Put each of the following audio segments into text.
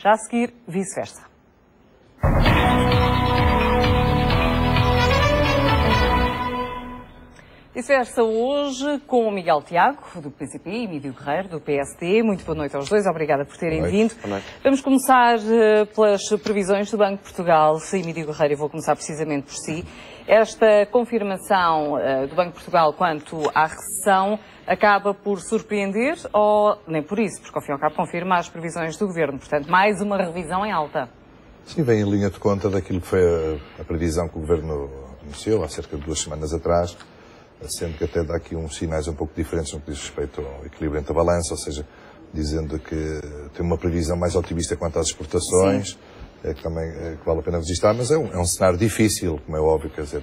Já a seguir, vice-versa. Vice-versa hoje com o Miguel Tiago, do PCP, e Emílio Guerreiro, do PSD. Muito boa noite aos dois, obrigada por terem vindo. Vamos começar pelas previsões do Banco de Portugal. Emílio Guerreiro, eu vou começar precisamente por si. Esta confirmação do Banco de Portugal quanto à recessão acaba por surpreender ou nem por isso, porque ao fim e ao cabo confirma as previsões do Governo. Portanto, mais uma revisão em alta. Sim, vem em linha de conta daquilo que foi a previsão que o Governo anunciou há cerca de 2 semanas atrás, sendo que até dá aqui uns sinais um pouco diferentes no que diz respeito ao equilíbrio entre a balança, ou seja, dizendo que tem uma previsão mais otimista quanto às exportações, que também que vale a pena registrar, mas é um cenário difícil, como é óbvio, quer dizer,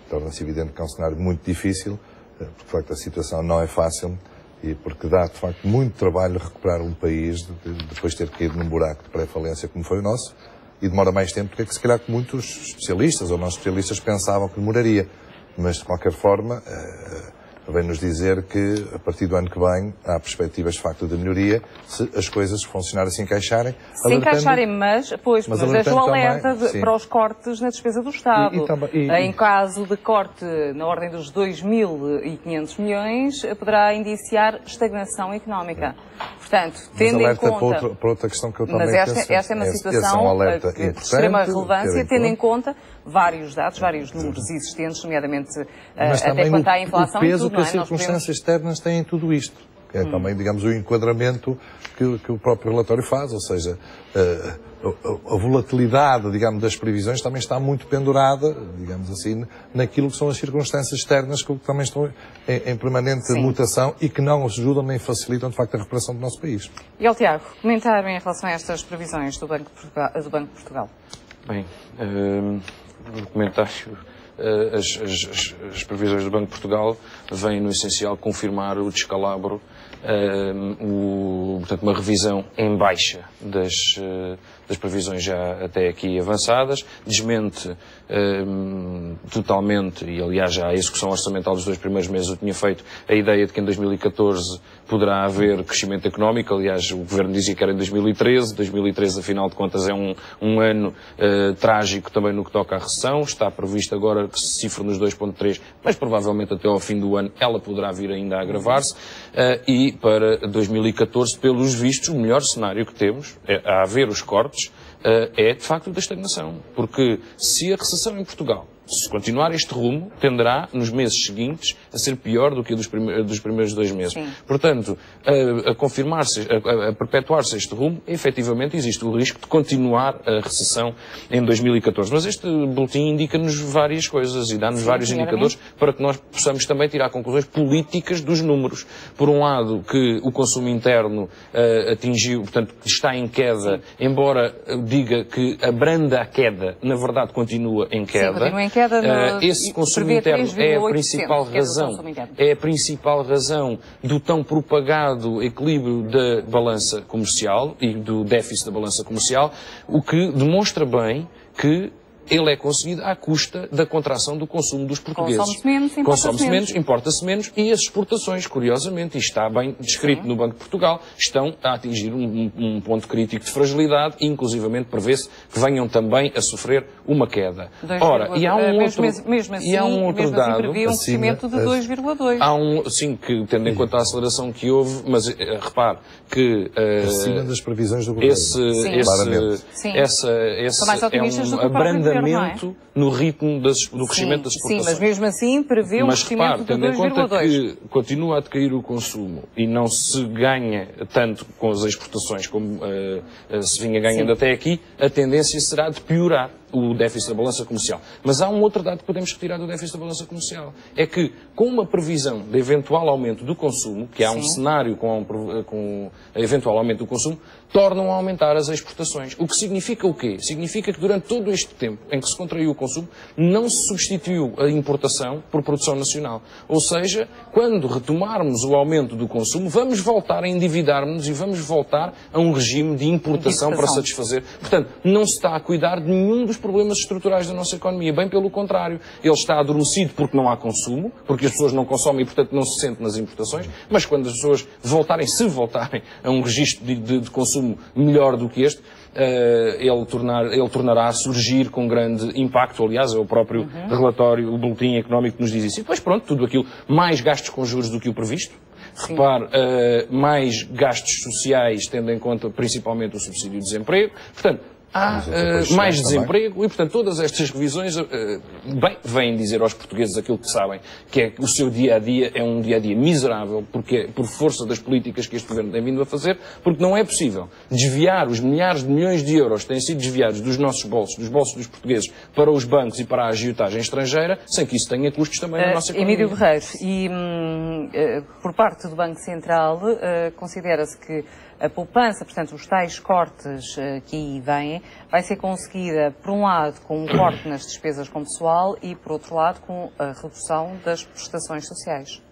torna-se evidente que é um cenário muito difícil, porque de facto a situação não é fácil e porque dá de facto muito trabalho recuperar um país depois de ter caído num buraco de pré-falência como foi o nosso, e demora mais tempo do que se calhar que muitos especialistas ou não especialistas pensavam que demoraria. Mas, de qualquer forma, vem-nos dizer que, a partir do ano que vem, há perspectivas, de facto, de melhoria, se as coisas funcionarem, se encaixarem. Se encaixarem, mas deixa o alerta para os cortes na despesa do Estado. Em caso de corte na ordem dos 2.500 milhões, poderá indiciar estagnação económica. Portanto, tendo em conta... para outra questão que eu também penso... Mas esta é uma situação de extrema relevância, tendo em conta vários dados, vários números existentes, nomeadamente até quanto à inflação e tudo, o peso que as circunstâncias externas têm em tudo isto. É também, digamos, o enquadramento que o próprio relatório faz, ou seja, a volatilidade, digamos, das previsões também está muito pendurada, digamos assim, naquilo que são as circunstâncias externas que também estão em permanente mutação e que não ajudam nem facilitam, de facto, a recuperação do nosso país. E, Tiago, comentário em relação a estas previsões do Banco de Portugal? Bem, no comentário, as previsões do Banco de Portugal vêm, no essencial, confirmar o descalabro, portanto, uma revisão em baixa das previsões já até aqui avançadas, desmente totalmente, e aliás já a execução orçamental dos 2 primeiros meses eu tinha feito a ideia de que em 2014 poderá haver crescimento económico. Aliás, o Governo dizia que era em 2013, afinal de contas é um ano trágico também no que toca à recessão, está previsto agora que se cifre nos 2,3, mas provavelmente até ao fim do ano ela poderá vir ainda a agravar-se, e para 2014, pelos vistos, o melhor cenário que temos, a haver os cortes, é de facto da estagnação, porque se a recessão em Portugal se continuar este rumo, tenderá, nos meses seguintes, a ser pior do que a dos primeiros 2 meses. Sim. Portanto, a perpetuar-se este rumo, efetivamente existe o risco de continuar a recessão em 2014. Mas este boletim indica-nos várias coisas e dá-nos vários indicadores para que nós possamos também tirar conclusões políticas dos números. Por um lado, que o consumo interno atingiu, portanto, está em queda, embora diga que abranda a queda, na verdade continua em queda. Sim, continua em queda. Esse consumo interno é a principal razão do tão propagado equilíbrio da balança comercial e do déficit da balança comercial, o que demonstra bem que ele é conseguido à custa da contração do consumo dos portugueses. Consome-se menos, importa-se menos, e as exportações, curiosamente, e está bem descrito no Banco de Portugal, estão a atingir um ponto crítico de fragilidade e, inclusivamente, prevê-se que venham também a sofrer uma queda. Ora, e há um outro dado, prevê um crescimento de 2,2. Sim, que tendo em conta a aceleração que houve, mas repare que acima das previsões do Governo. Esse é um abrandamento no ritmo do crescimento das exportações. Sim, mas mesmo assim prevê um crescimento de 2,2. Tendo em conta que continua a decair o consumo e não se ganha tanto com as exportações como se vinha ganhando até aqui, a tendência será de piorar o déficit da balança comercial. Mas há um outro dado que podemos retirar do déficit da balança comercial. É que, com uma previsão de eventual aumento do consumo, que há um cenário com eventual aumento do consumo, tornam a aumentar as exportações. O que significa o quê? Significa que durante todo este tempo em que se contraiu o consumo, não se substituiu a importação por produção nacional. Ou seja, quando retomarmos o aumento do consumo, vamos voltar a endividar-nos e vamos voltar a um regime de importação para satisfazer. Portanto, não se está a cuidar de nenhum dos problemas estruturais da nossa economia. Bem pelo contrário. Ele está adormecido porque não há consumo, porque as pessoas não consomem e, portanto, não se sentem nas importações, mas quando as pessoas voltarem a um registro de consumo melhor do que este, ele tornará a surgir com grande impacto. Aliás, é o próprio relatório, o boletim económico que nos diz isso. E depois, pronto, tudo aquilo, mais gastos com juros do que o previsto. Sim. Repare, mais gastos sociais, tendo em conta principalmente o subsídio de desemprego. Portanto, há mais desemprego e, portanto, todas estas revisões vêm dizer aos portugueses aquilo que sabem, que é que o seu dia-a-dia é um dia-a-dia miserável, porque por força das políticas que este Governo tem vindo a fazer, porque não é possível desviar os milhares de milhões de euros que têm sido desviados dos nossos bolsos, dos bolsos dos portugueses, para os bancos e para a agiotagem estrangeira, sem que isso tenha custos também na nossa economia. Emílio Guerreiro, e por parte do Banco Central, considera-se que a poupança, portanto, os tais cortes que aí vêm, vai ser conseguida, por um lado, com um corte nas despesas com pessoal e, por outro lado, com a redução das prestações sociais.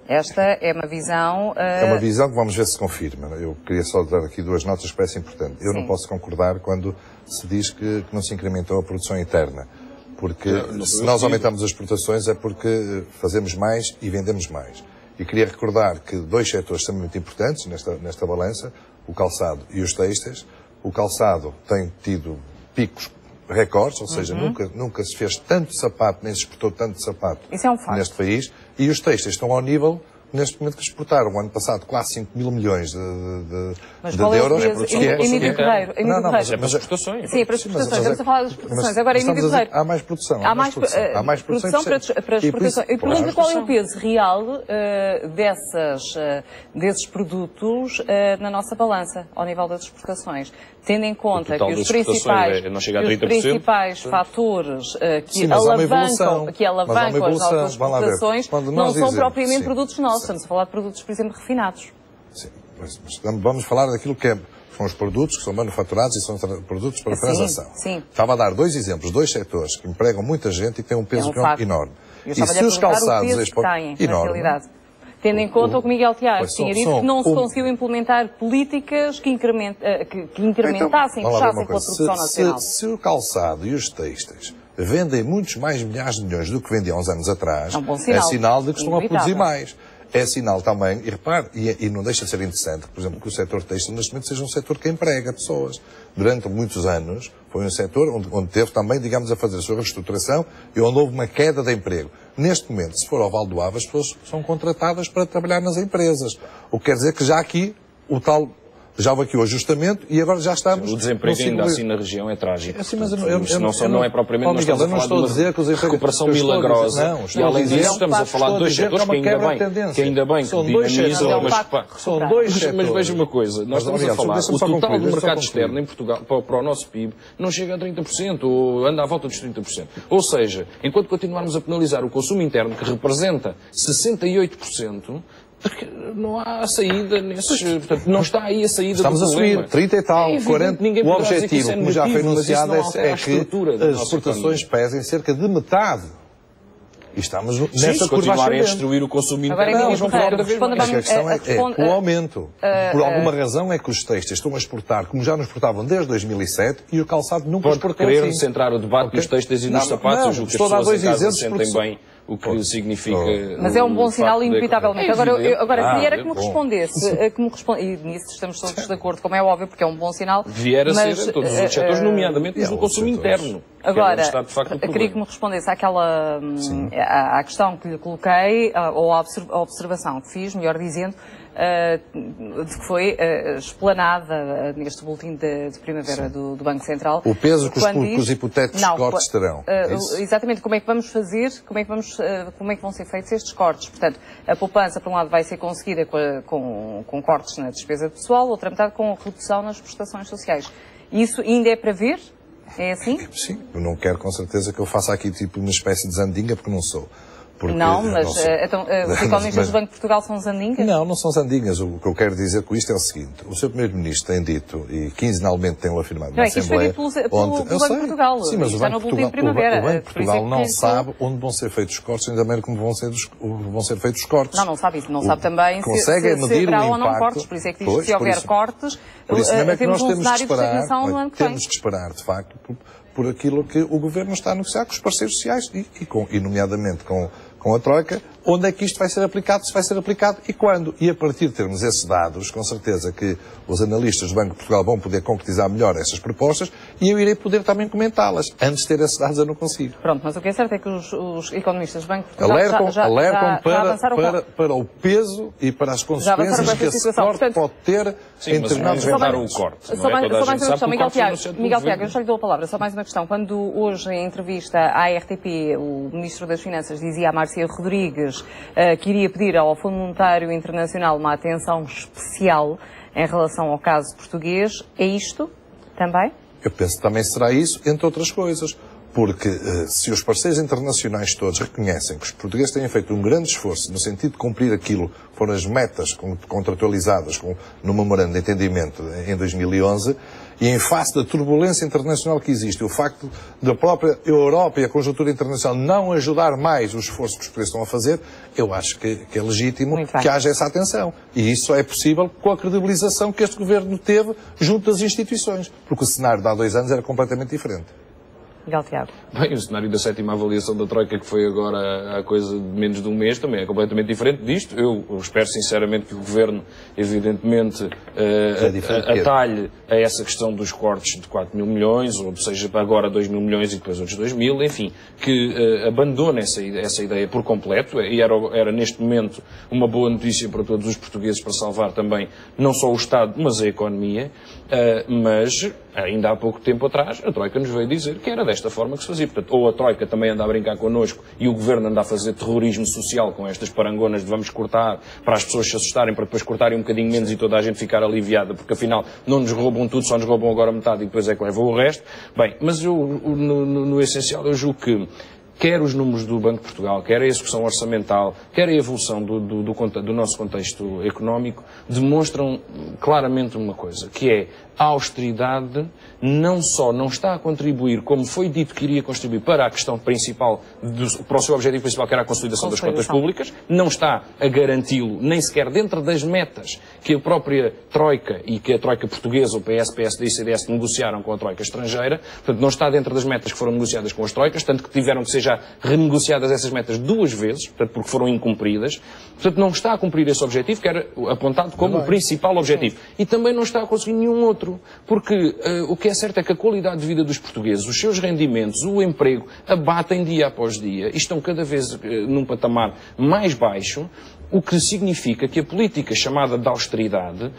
Esta é uma visão... É uma visão que vamos ver se confirma. Eu queria só dar aqui duas notas que parecem importantes. Eu não posso concordar quando se diz que não se incrementou a produção interna. Porque se nós aumentamos as exportações é porque fazemos mais e vendemos mais. E queria recordar que dois setores são muito importantes nesta balança, o calçado e os têxteis. O calçado tem tido picos recordes, ou seja, nunca se fez tanto sapato, nem se exportou tanto sapato neste país. E os têxteis estão ao nível, neste momento, que exportaram. O ano passado, quase 5 mil milhões de euros. Emílio Guerreiro. Mas é para as exportações. Sim, para as exportações. Estamos a falar das exportações. Agora, Emílio Guerreiro. Há mais produção. Há mais produção para as exportações. Eu pergunto qual é o peso real desses produtos na nossa balança, ao nível das exportações. Tendo em conta que os principais fatores que alavancam as nossas exportações não são propriamente produtos nossos. Estamos a falar de produtos, por exemplo, refinados. Sim, mas vamos falar daquilo que são os produtos que são manufaturados e são produtos para transação. Sim. Estava a dar dois exemplos, dois setores que empregam muita gente e que têm um peso enorme. E se os calçados exportam enorme, tendo em conta o que Miguel Tiago tinha dito, que não se conseguiu implementar políticas que incrementassem, puxassem pela produção nacional. Se o calçado e os têxteis vendem muitos mais milhares de milhões do que vendiam há uns anos atrás, é sinal de que estão a produzir mais. É sinal também, e repare, e não deixa de ser interessante, por exemplo, que o setor têxtil neste momento seja um setor que emprega pessoas. Durante muitos anos foi um setor onde teve também, digamos, a fazer a sua reestruturação e onde houve uma queda de emprego. Neste momento, se for ao Val do Ava, as pessoas são contratadas para trabalhar nas empresas. O que quer dizer que já aqui, já houve aqui o ajustamento e agora já estamos... O desemprego ainda assim na região é trágico. Sim, mas não é propriamente... Miguel, eu não estou a dizer que os recuperação milagrosa. Não, e além disso, estamos a falar de dois setores que ainda bem que dinamizam. Mas veja uma coisa, nós estamos a falar, o total do mercado externo em Portugal, para o nosso PIB, não chega a 30%, ou anda à volta dos 30%. Ou seja, enquanto continuarmos a penalizar o consumo interno, que representa 68%, porque não há saída portanto, não está aí a saída do problema. Estamos a subir 30 e tal, 40. O objetivo, como já foi anunciado, é que as exportações pesem cerca de metade. E estamos nessa curva continuarem a destruir o consumo interno, eles vão falar cada vez mais. A questão é o aumento. Por alguma razão é que os têxteis estão a exportar, como já nos exportavam desde 2007, e o calçado nunca exportou. Pode querer centrar o debate nos têxteis e nos sapatos. Eu julgo que as pessoas em casa sentem bem o que significa... Mas é um bom sinal, inevitavelmente. Agora queria que me respondesse, e nisso estamos todos de acordo, como é óbvio, porque é um bom sinal. Vier a ser em todos os outros setores, nomeadamente no consumo interno. Agora, queria que me respondesse à questão que lhe coloquei, ou à observação que fiz, melhor dizendo, de que foi explanada neste boletim de primavera do Banco Central. O peso que os hipotéticos cortes terão. Exatamente, como é que vamos fazer, como é que vão ser feitos estes cortes. Portanto, a poupança, por um lado, vai ser conseguida com cortes na despesa pessoal, outra metade com redução nas prestações sociais. Isso ainda é para ver? É assim? Sim, eu não quero com certeza que eu faça aqui tipo uma espécie de zandinga, porque não sou. Porque, não, mas então, os economistas do Banco de Portugal são zandingas? Não são zandingas. O que eu quero dizer com isto é o seguinte. O Sr. Primeiro-Ministro tem dito, e quinzenalmente tem-o afirmado na Assembleia... Isto foi dito pelo Banco de Portugal. Sim, mas o Banco de Portugal não sabe onde vão ser feitos os cortes, ainda menos como vão ser feitos os cortes. Não sabe isso. Não sabe também se haverá ou não cortes. Por isso é que diz que se houver cortes, temos um cenário de estagnação no ano que vem. Temos de esperar, de facto, por aquilo que o Governo está a negociar com os parceiros sociais e nomeadamente com a Troika, onde é que isto vai ser aplicado, se vai ser aplicado e quando. E a partir de termos esses dados, com certeza que os analistas do Banco de Portugal vão poder concretizar melhor essas propostas e eu irei poder também comentá-las. Antes de ter esses dados eu não consigo. Pronto, mas o que é certo é que os economistas do Banco de Portugal alertam para o peso e para as consequências que esse corte pode ter em determinados o corte. Só mais uma questão, Miguel Tiago, eu já lhe dou a palavra, só mais uma questão. Quando hoje, em entrevista à RTP, o Ministro das Finanças dizia a Márcia Rodrigues que iria pedir ao Fundo Monetário Internacional uma atenção especial em relação ao caso português, é isto também? Eu penso que também será isso, entre outras coisas. Porque se os parceiros internacionais todos reconhecem que os portugueses têm feito um grande esforço no sentido de cumprir aquilo que foram as metas contratualizadas no memorando de entendimento em 2011, e em face da turbulência internacional que existe, o facto da própria Europa e a conjuntura internacional não ajudar mais o esforço que os portugueses estão a fazer, eu acho que é legítimo que haja essa atenção. E isso só é possível com a credibilização que este governo teve junto das instituições. Porque o cenário de há 2 anos era completamente diferente. Miguel Tiago. Bem, o cenário da 7ª avaliação da Troika, que foi agora há coisa de menos de um mês, também é completamente diferente disto. Eu espero sinceramente que o Governo, evidentemente, atalhe a essa questão dos cortes de 4 mil milhões, ou seja, agora 2 mil milhões e depois outros 2 mil, enfim, que abandone essa ideia por completo. E era neste momento uma boa notícia para todos os portugueses para salvar também não só o Estado, mas a economia. Mas ainda há pouco tempo atrás a Troika nos veio dizer que era desta forma que se fazia. Portanto, ou a Troika também anda a brincar connosco e o Governo anda a fazer terrorismo social com estas parangonas de vamos cortar para as pessoas se assustarem, para depois cortarem um bocadinho menos e toda a gente ficar aliviada, porque afinal não nos roubam tudo, só nos roubam agora metade e depois é que levam o resto. Bem, mas eu, no essencial, eu julgo que quer os números do Banco de Portugal, quer a execução orçamental, quer a evolução do nosso contexto económico, demonstram claramente uma coisa, que é a austeridade não só não está a contribuir, como foi dito que iria contribuir para a questão principal, para o seu objetivo principal, que era a consolidação das contas públicas, não está a garanti-lo, nem sequer dentro das metas que a própria Troika e que a Troika portuguesa, o PS, PSD e CDS negociaram com a Troika estrangeira, portanto não está dentro das metas que foram negociadas com as Troicas, tanto que tiveram que ser já renegociadas essas metas 2 vezes, portanto porque foram incumpridas, portanto não está a cumprir esse objetivo, que era apontado como o principal objetivo. E também não está a conseguir nenhum outro, porque o que é certo é que a qualidade de vida dos portugueses, os seus rendimentos, o emprego, abatem dia após dia e estão cada vez num patamar mais baixo, o que significa que a política chamada de austeridade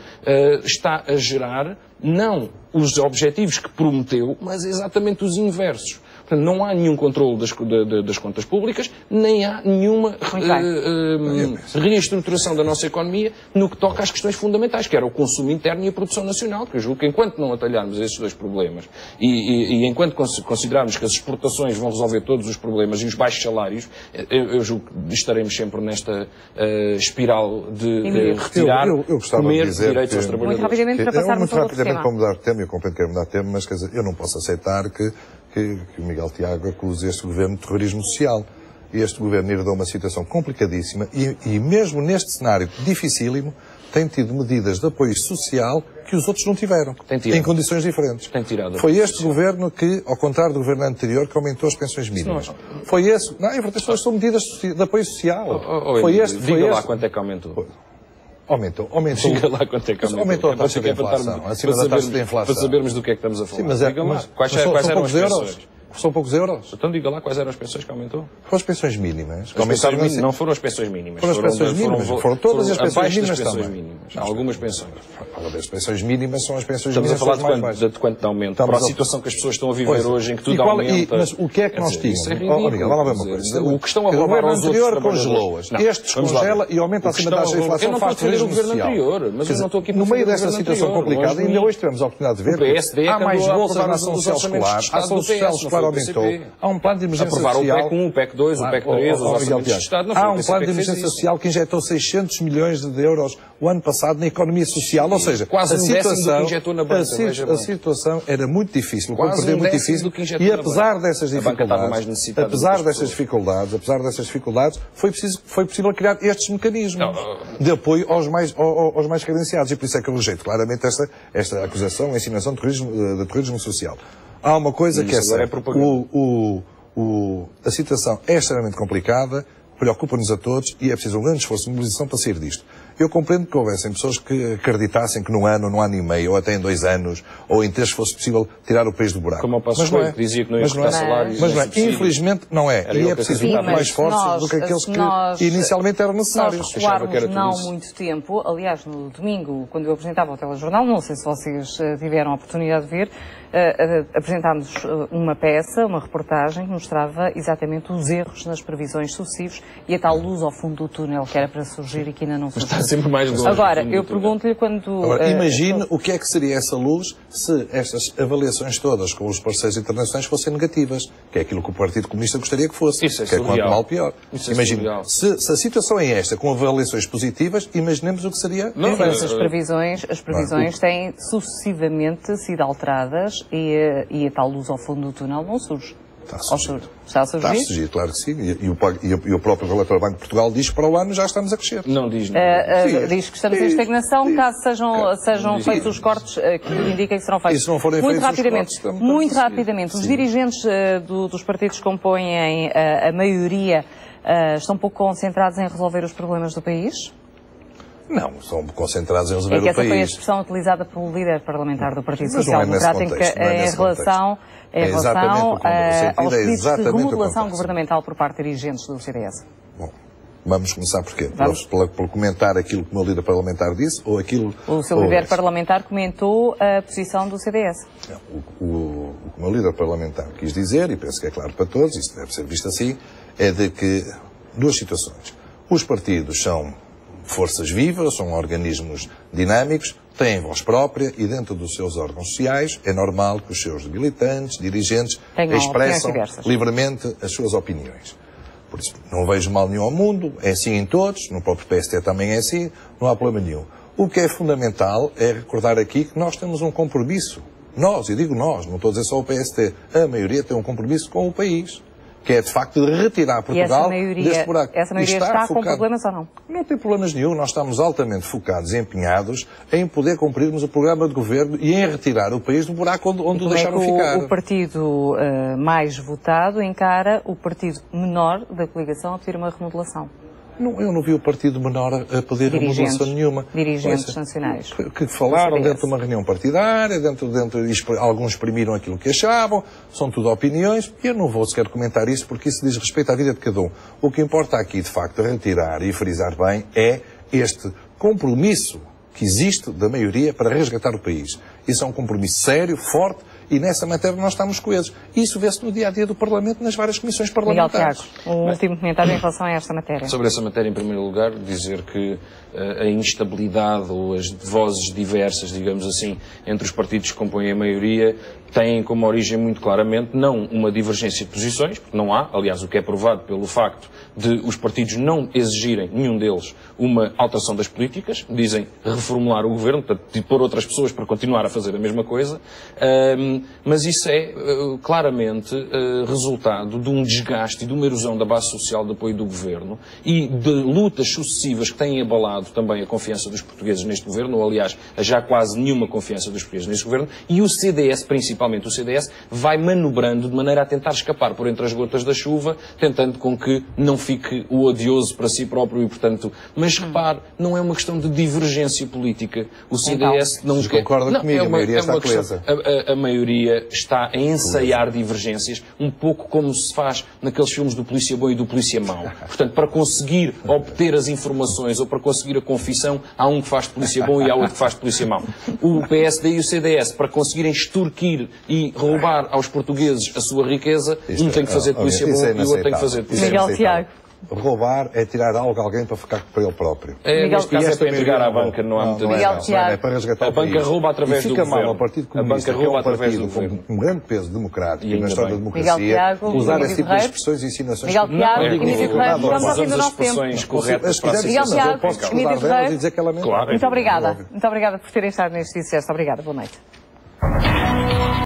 está a gerar não os objetivos que prometeu, mas exatamente os inversos. Portanto, não há nenhum controle das contas públicas, nem há nenhuma reestruturação da nossa economia no que toca às questões fundamentais, que era o consumo interno e a produção nacional, que eu julgo que enquanto não atalharmos esses 2 problemas e enquanto considerarmos que as exportações vão resolver todos os problemas e os baixos salários, eu julgo que estaremos sempre nesta espiral de retirar, comer direitos aos trabalhadores. Muito rapidamente, para passarmos ao outro tema. Para mudar de tema, eu compreendo que quero mudar de tema, mas quer dizer, eu não posso aceitar que o Miguel Tiago acuse este governo de terrorismo social. Este governo herdou uma situação complicadíssima e mesmo neste cenário dificílimo tem tido medidas de apoio social que os outros não tiveram, em condições diferentes. Foi este governo que, ao contrário do governo anterior, que aumentou as pensões mínimas. Foi esse. Não, estas são medidas de apoio social. Diga lá quanto é que aumentou. Aumentou. Diga lá quanto é que aumentou. A taxa de inflação. Acima da taxa de inflação. Para sabermos do que é que estamos a falar. Sim, mas quais eram as pensões? São poucos euros. Então diga lá quais eram as pensões que aumentou. Foram as pensões mínimas. Não foram as pensões mínimas. Foram as pensões mínimas. Foram todas as pensões mínimas também. Há algumas pensões. As pensões mínimas são as pensões mínimas. Estamos a falar de quanto aumento. Para a situação que as pessoas estão a viver hoje, em que tudo aumenta. Mas o que é que nós tínhamos? O que estão a roubar aos outros. O governo anterior congelou-as. Este descongela e aumenta acima da taxa de inflação. Faz terrorismo social. Mas eu não estou aqui no meio desta situação complicada, ainda hoje tivemos a oportunidade de ver. Há mais bolsas na ação social escolar. A ação social escolar aumentou. Há um plano de emergência social. Aprovar o PEC 1, o PEC 2, o PEC 3, os orçamentos de Estado. Há um plano de emergência social que injetou 600 milhões de euros o ano passado na economia social. Ou seja, quase um décimo do que injetou na banca. A situação era muito difícil. Quase muito difícil. E apesar dessas dificuldades, foi possível criar estes mecanismos de apoio aos mais carenciados. E por isso é que eu rejeito claramente esta acusação, a insinuação de terrorismo social. Há uma coisa que é certa. A situação é extremamente complicada, preocupa-nos a todos e é preciso um grande esforço de mobilização para sair disto. Eu compreendo que houvessem pessoas que acreditassem que num ano e meio, ou até em 2 anos, ou em 3, fosse possível tirar o país do buraco. Como o Passos Coelho, que dizia que não ia cortar salários. Mas não é. Infelizmente não é. E é preciso muito mais esforços do que aqueles que inicialmente eram necessários. Nós recuarmos não há muito tempo. Aliás, no domingo, quando eu apresentava o telejornal, não sei se vocês tiveram a oportunidade de ver, apresentámos uma peça, uma reportagem que mostrava exatamente os erros nas previsões sucessivas e a tal luz ao fundo do túnel que era para surgir e que ainda não surgiu. Está sempre mais longe. Agora, eu pergunto-lhe quando... Agora, imagine o que é que seria essa luz se estas avaliações todas com os parceiros internacionais fossem negativas, que é aquilo que o Partido Comunista gostaria que fosse, Isso é que é quanto mal pior. Imagine, se a situação é esta, com avaliações positivas, imaginemos o que seria... As previsões têm sucessivamente sido alteradas e a tal luz ao fundo do túnel não surge. Está a surgir. Está a surgir? Está a surgir, claro que sim. E o próprio relator do Banco de Portugal diz que para o ano já estamos a crescer. Não diz. Diz que estamos em estagnação, caso sejam feitos os cortes que indiquem que serão feitos. E se não forem muito feitos muito rapidamente. Os dirigentes dos partidos que compõem a maioria estão pouco concentrados em resolver os problemas do país? Não, são concentrados em resolver o país. É que essa foi a expressão utilizada pelo líder parlamentar do Partido Social Democrata em relação aos pedidos de remodelação governamental por parte de dirigentes do CDS. Bom, vamos começar por quê? Por comentar aquilo que o meu líder parlamentar disse ou aquilo... O seu líder parlamentar comentou a posição do CDS. O que o meu líder parlamentar quis dizer, e penso que é claro para todos, isto deve ser visto assim, é de que 2 situações. Os partidos são forças vivas, são organismos dinâmicos, têm voz própria e dentro dos seus órgãos sociais é normal que os seus militantes, dirigentes, expressam livremente as suas opiniões. Por isso, não vejo mal nenhum ao mundo, é assim em todos, no próprio PST também é assim, não há problema nenhum. O que é fundamental é recordar aqui que nós temos um compromisso. Nós, e digo nós, não estou a dizer só o PST, a maioria tem um compromisso com o país, que é de facto de retirar Portugal deste buraco. Essa maioria está com problemas ou não? Não tem problemas nenhum. Nós estamos altamente focados e empenhados em poder cumprirmos o programa de governo e em retirar o país do buraco onde o deixaram ficar. O partido mais votado encara o partido menor da coligação a pedir uma remodelação. Não, eu não vi o partido menor a pedir remodelação nenhuma. Dirigentes nacionais. Que falaram dentro de uma reunião partidária, alguns exprimiram aquilo que achavam, são tudo opiniões, e eu não vou sequer comentar isso porque isso diz respeito à vida de cada um. O que importa aqui, de facto, retirar e frisar bem é este compromisso que existe da maioria para resgatar o país. Isso é um compromisso sério, forte, e nessa matéria nós estamos coesos. Isso vê-se no dia-a-dia do Parlamento, nas várias comissões parlamentares. Miguel Tiago, um último comentário em relação a esta matéria. Sobre essa matéria, em primeiro lugar, dizer que a instabilidade ou as vozes diversas, digamos assim, entre os partidos que compõem a maioria, têm como origem muito claramente não uma divergência de posições, porque não há, aliás, o que é provado pelo facto de os partidos não exigirem, nenhum deles, uma alteração das políticas, dizem reformular o governo, portanto, de pôr outras pessoas para continuar a fazer a mesma coisa, mas isso é claramente resultado de um desgaste e de uma erosão da base social de apoio do governo e de lutas sucessivas que têm abalado também a confiança dos portugueses neste governo, ou aliás, já quase nenhuma confiança dos portugueses neste governo, e o CDS, principalmente o CDS, vai manobrando de maneira a tentar escapar por entre as gotas da chuva, tentando com que não fique o odioso para si próprio e, portanto... Mas repare, não é uma questão de divergência política. O CDS não quer... Concorda comigo, a maioria está coesa. A maioria está a ensaiar divergências, um pouco como se faz naqueles filmes do polícia bom e do polícia mau. Portanto, para conseguir obter as informações ou para conseguir a confissão, há um que faz de polícia bom e há outro que faz de polícia mau. O PSD e o CDS, para conseguirem extorquir e roubar aos portugueses a sua riqueza, um tem que fazer de polícia bom e o outro tem que fazer de polícia mau. Miguel Tiago. Roubar é tirar algo a alguém para ficar para ele próprio. Neste caso é para entregar à banca, não há muita diferença. É para resgatar a banca rouba através do governo. Fica mal ao Partido Comunista, a banca rouba através do governo. Com um grande peso democrático e na história da Miguel democracia, Tiago, usar esse tipo de expressões e ensinações. Miguel Tiago, Emílio Ferreira, vamos ao fim do nosso tempo. Miguel Tiago, Emílio Ferreira, dizer que ela muito obrigada. Muito obrigada por terem estado neste Disseste. Obrigada, boa noite.